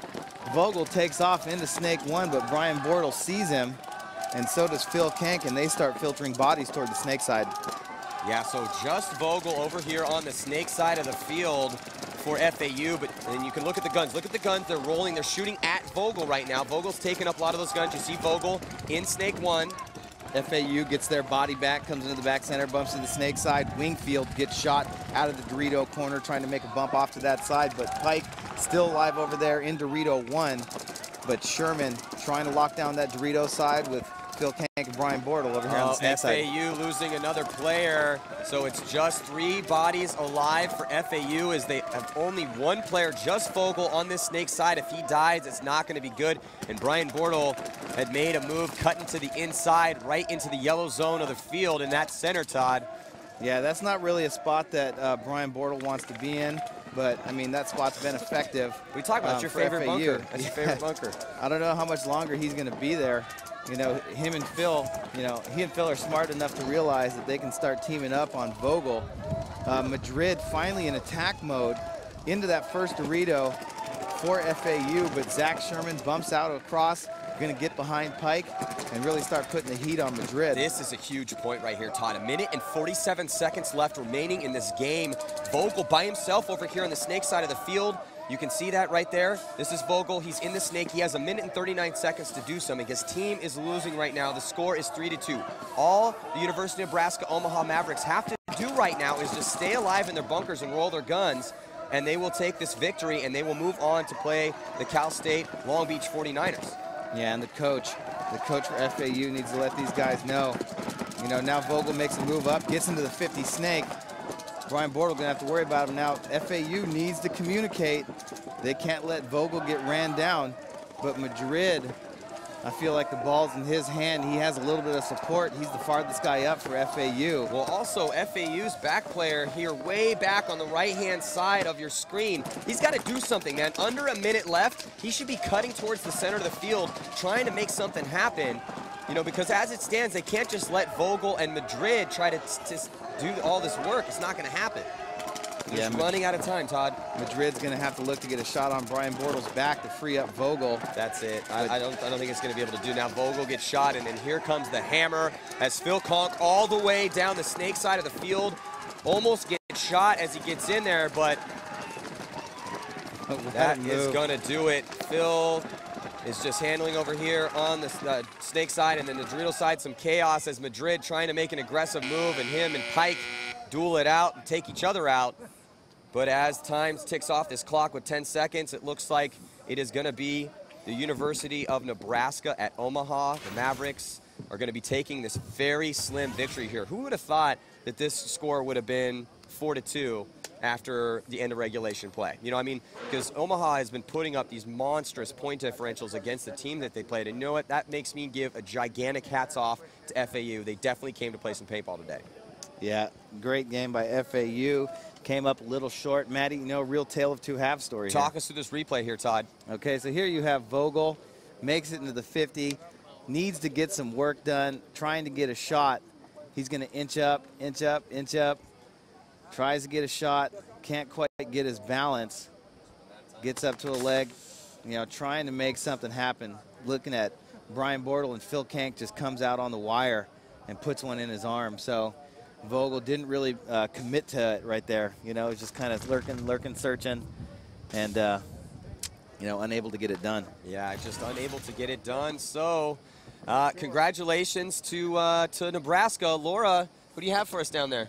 Vogel takes off into snake 1, but Brian Bortle sees him, and so does Phil Kank, and they start filtering bodies toward the snake side. Yeah, so just Vogel over here on the snake side of the field for FAU, but then you can look at the guns. Look at the guns. They're rolling. They're shooting at Vogel right now. Vogel's taking up a lot of those guns. You see Vogel in snake 1. FAU gets their body back, comes into the back center, bumps to the snake side. Wingfield gets shot out of the Dorito corner, trying to make a bump off to that side, but Pike still alive over there in Dorito 1. But Sherman trying to lock down that Dorito side with Phil Kank and Brian Bortle over here on the snake side. FAU losing another player, so it's just 3 bodies alive for FAU as they have only 1 player, just Vogel, on this snake side. If he dies, it's not going to be good. And Brian Bortle had made a move, cutting to the inside, right into the yellow zone of the field in that center, Todd. Yeah, that's not really a spot that Brian Bortle wants to be in, but, I mean, that spot's been effective. We talk about your favorite bunker. That's your favorite bunker. I don't know how much longer he's going to be there. You know, him and Phil, you know, he and Phil are smart enough to realize that they can start teaming up on Vogel. Madrid finally in attack mode into that first Dorito for FAU, but Zach Sherman bumps out across, going to get behind Pike and really start putting the heat on Madrid. This is a huge point right here, Todd. 1 minute and 47 seconds left remaining in this game. Vogel by himself over here on the snake side of the field. You can see that right there. This is Vogel. He's in the snake. He has 1 minute and 39 seconds to do something. His team is losing right now. The score is 3-2. All the University of Nebraska Omaha Mavericks have to do right now is just stay alive in their bunkers and roll their guns, and they will take this victory, and they will move on to play the Cal State Long Beach 49ers. Yeah, and the coach for FAU needs to let these guys know. You know, now Vogel makes a move up, gets into the 50 snake. Brian Bortle gonna have to worry about him now. FAU needs to communicate. They can't let Vogel get ran down. But Madrid, I feel like the ball's in his hand. He has a little bit of support. He's the farthest guy up for FAU. Well, also FAU's back player here, way back on the right-hand side of your screen. He's got to do something, man. Under 1 minute left, he should be cutting towards the center of the field, trying to make something happen. You know, because as it stands, they can't just let Vogel and Madrid try to do all this work. It's not going to happen. They're just running out of time, Todd. Madrid's going to have to look to get a shot on Brian Bortle's back to free up Vogel. That's it. I don't think it's going to be able to do. Now Vogel gets shot, and then here comes the hammer as Phil Kank all the way down the snake side of the field. Almost gets shot as he gets in there, but that is going to do it. Phil is just handling over here on the snake side, and then the Dorito side, some chaos as Madrid trying to make an aggressive move, and him and Pike duel it out and take each other out. But as time ticks off this clock with 10 seconds, it looks like it is going to be the University of Nebraska at Omaha. The Mavericks are going to be taking this very slim victory here. Who would have thought that this score would have been 4-2 after the end of regulation play? You know, I mean, because Omaha has been putting up these monstrous point differentials against the team that they played. And you know what? That makes me give a gigantic hats off to FAU. They definitely came to play some paintball today. Yeah, great game by FAU. Came up a little short. Maddie, you know, real tale of two halves story. Talk us through this replay here, Todd. Okay, so here you have Vogel, makes it into the 50, needs to get some work done, trying to get a shot. He's going to inch up, inch up, inch up. Tries to get a shot, can't quite get his balance. Gets up to a leg, you know, trying to make something happen. Looking at Brian Bortle, and Phil Kank just comes out on the wire and puts one in his arm. So Vogel didn't really commit to it right there. You know, he's just kind of lurking, searching, and, you know, unable to get it done. Yeah, just unable to get it done. So congratulations to Nebraska. Laura, who do you have for us down there?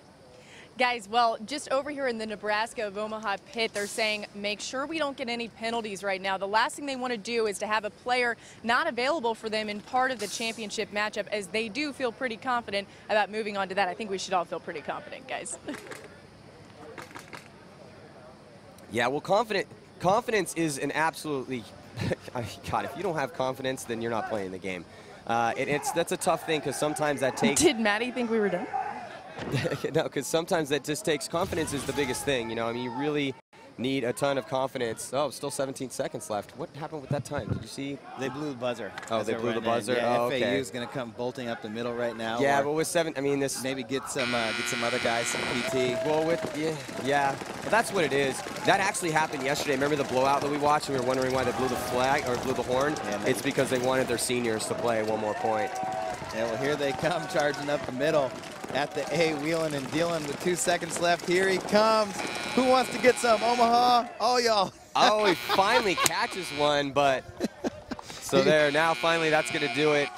Guys, well, just over here in the Nebraska of Omaha pit, they're saying make sure we don't get any penalties right now. The last thing they want to do is to have a player not available for them in part of the championship matchup, as they do feel pretty confident about moving on to that. I think we should all feel pretty confident, guys. Yeah, well, confidence is an absolutely, God, if you don't have confidence, then you're not playing the game. That's a tough thing, because sometimes that takes. Did Maddie think we were done? No, because sometimes that just takes confidence is the biggest thing. You know, I mean, you really need a ton of confidence. Oh, still 17 seconds left. What happened with that time? Did you see? They blew the buzzer. Oh, they blew the buzzer. Yeah, oh, FAU okay. is going to come bolting up the middle right now. Yeah, but with 7, I mean, this maybe get some other guys some PT. Well, yeah, well, that's what it is. That actually happened yesterday. Remember the blowout that we watched? We were wondering why they blew the flag or blew the horn. Yeah, it's because they wanted their seniors to play one more point. Yeah, well, here they come charging up the middle at the A, wheeling and dealing with 2 seconds left. Here he comes. Who wants to get some? Omaha? Oh, y'all. Oh, he finally catches one, but so there. Now, finally, that's going to do it.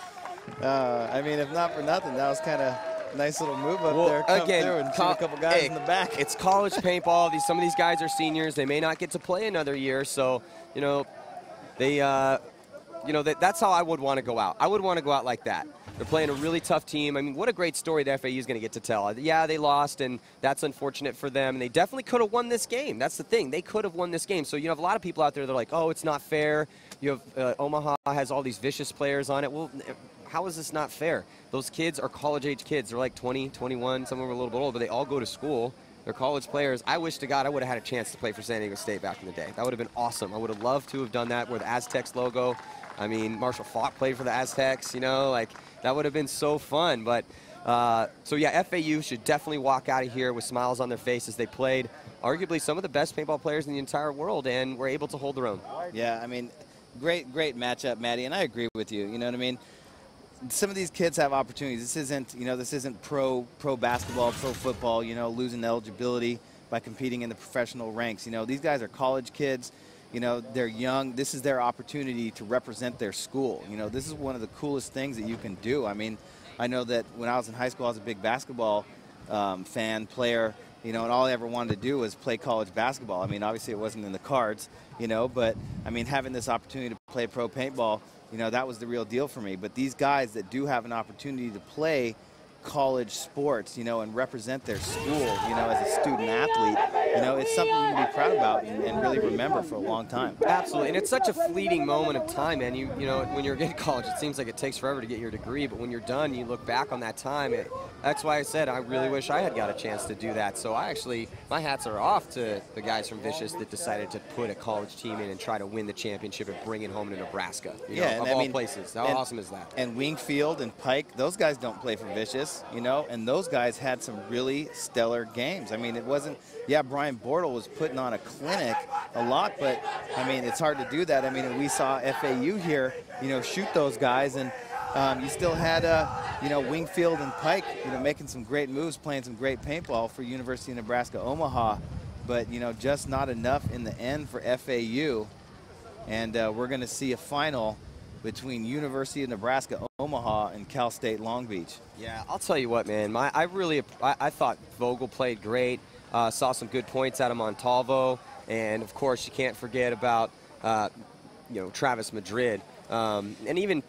I mean, if not for nothing, that was kind of a nice little move up there. Come again, through and shoot a couple guys in the back. It's college paintball. Some of these guys are seniors. They may not get to play another year, so, you know, that's how I would want to go out. I would want to go out like that. They're playing a really tough team. I mean, what a great story the FAU is going to get to tell. Yeah, they lost, and that's unfortunate for them. And they definitely could have won this game. That's the thing. They could have won this game. So you have a lot of people out there that are like, oh, it's not fair. You have Omaha has all these vicious players on it. Well, how is this not fair? Those kids are college-age kids. They're like 20, 21, some of them are a little bit old, but they all go to school. They're college players. I wish to God I would have had a chance to play for San Diego State back in the day. That would have been awesome. I would have loved to have done that with the Aztecs logo. I mean, Marshall Falk played for the Aztecs, you know, like that would have been so fun. But so yeah, FAU should definitely walk out of here with smiles on their faces. They played arguably some of the best paintball players in the entire world and were able to hold their own. Yeah, I mean, great matchup, Maddie, and I agree with you. You know what I mean? Some of these kids have opportunities. This isn't pro basketball, pro football, you know, losing eligibility by competing in the professional ranks. You know, these guys are college kids. You know, they're young. This is their opportunity to represent their school. You know, this is one of the coolest things that you can do. I mean, I know that when I was in high school, I was a big basketball fan, player, you know, and all I ever wanted to do was play college basketball. I mean, obviously it wasn't in the cards, you know, but, I mean, having this opportunity to play pro paintball, you know, that was the real deal for me. But these guys that do have an opportunity to play college sports, you know, and represent their school, you know, as a student athlete, you know, it's something you can be proud about and really remember for a long time. Absolutely, and it's such a fleeting moment of time, man. You know, when you're in college, it seems like it takes forever to get your degree, but when you're done, you look back on that time. That's why I said I really wish I had got a chance to do that. So my hats are off to the guys from Vicious that decided to put a college team in and try to win the championship and bring it home to Nebraska. You know, of all places. How awesome is that? And Wingfield and Pike, those guys don't play for Vicious, you know, and those guys had some really stellar games. I mean, it wasn't, yeah, Brian Bortle was putting on a clinic a lot, but, I mean, it's hard to do that. I mean, we saw FAU here, you know, shoot those guys, and you still had, you know, Wingfield and Pike, you know, making some great moves, playing some great paintball for University of Nebraska Omaha, but, you know, just not enough in the end for FAU. And we're going to see a final between University of Nebraska Omaha and Cal State Long Beach. Yeah, I'll tell you what, man. I thought Vogel played great. Saw some good points out of Montalvo, and of course you can't forget about you know, Travis Madrid. And even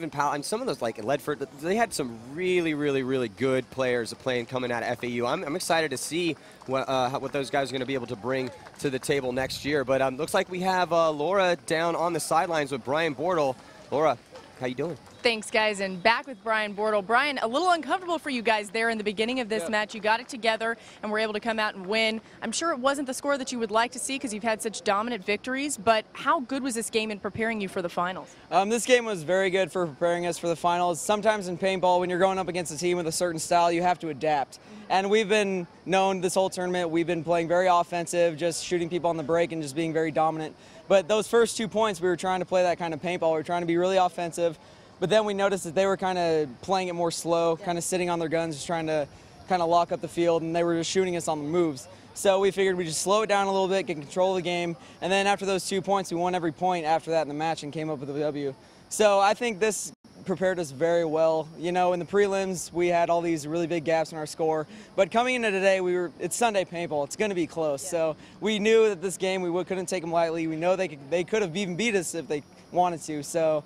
Powell and some of those like Ledford, they had some really good players coming out of FAU. I'm excited to see what those guys are going to be able to bring to the table next year. But looks like we have Laura down on the sidelines with Brian Bortle. Laura, how you doing? Thanks, guys, and back with Brian Bortle. Brian, a little uncomfortable for you guys there in the beginning of this match. You got it together and were able to come out and win. I'm sure it wasn't the score that you would like to see because you've had such dominant victories, but how good was this game in preparing you for the finals? This game was very good for preparing us for the finals. Sometimes in paintball, when you're going up against a team with a certain style, you have to adapt. And we've been known this whole tournament, we've been playing very offensive, just shooting people on the break and just being very dominant. But those first 2 points, we were trying to play that kind of paintball. We were trying to be really offensive. But then we noticed that they were kind of playing it more slow, kind of sitting on their guns, just trying to kind of lock up the field, and they were just shooting us on the moves. So we figured we'd just slow it down a little bit, get control of the game, and then after those 2 points, we won every point after that in the match and came up with a W. So I think this prepared us very well. You know, in the prelims, we had all these really big gaps in our score. But coming into today, it's Sunday paintball. It's going to be close. Yeah. So we knew that this game, we couldn't take them lightly. We know they could have even beat us if they wanted to. So,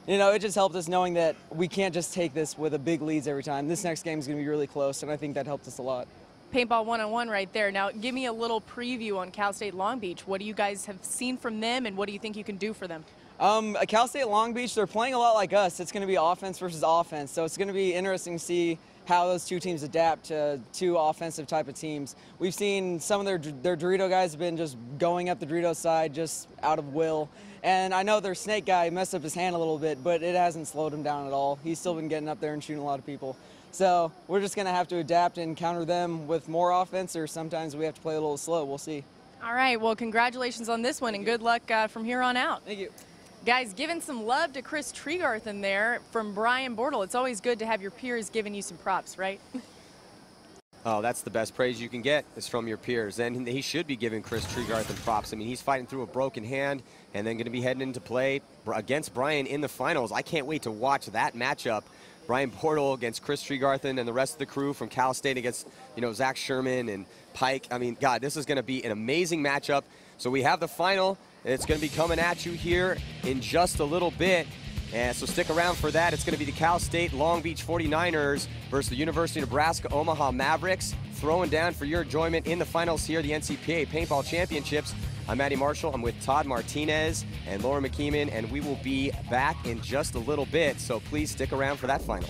you know, it just helped us knowing that we can't just take this with a big leads every time. This next game is going to be really close, and I think that helped us a lot. Paintball 101 right there. Now, give me a little preview on Cal State Long Beach. What do you guys have seen from them, and what do you think you can do for them? Cal State Long Beach, they're playing a lot like us. It's going to be offense versus offense, so it's going to be interesting to see how those two teams adapt to two offensive type of teams. We've seen some of their Dorito guys have been just going up the Dorito side just out of will. And I know their snake guy messed up his hand a little bit, but it hasn't slowed him down at all. He's still been getting up there and shooting a lot of people. So we're just going to have to adapt and counter them with more offense, or sometimes we have to play a little slow. We'll see. All right, well, congratulations on this one, and good luck from here on out. Thank you. Guys, giving some love to Chris Tregarth in there from Brian Bortle. It's always good to have your peers giving you some props, right? Oh, that's the best praise you can get is from your peers. And he should be giving Chris Tregarth some props. I mean, he's fighting through a broken hand and then going to be heading into play against Brian in the finals. I can't wait to watch that matchup. Brian Bortle against Chris Tregarth and the rest of the crew from Cal State against, you know, Zach Sherman and Pike. I mean, God, this is going to be an amazing matchup. So we have the final. It's going to be coming at you here in just a little bit. And so stick around for that. It's going to be the Cal State Long Beach 49ers versus the University of Nebraska Omaha Mavericks. Throwing down for your enjoyment in the finals here, the NCPA Paintball Championships. I'm Matty Marshall. I'm with Todd Martinez and Laura McKeeman, and we will be back in just a little bit. So please stick around for that final.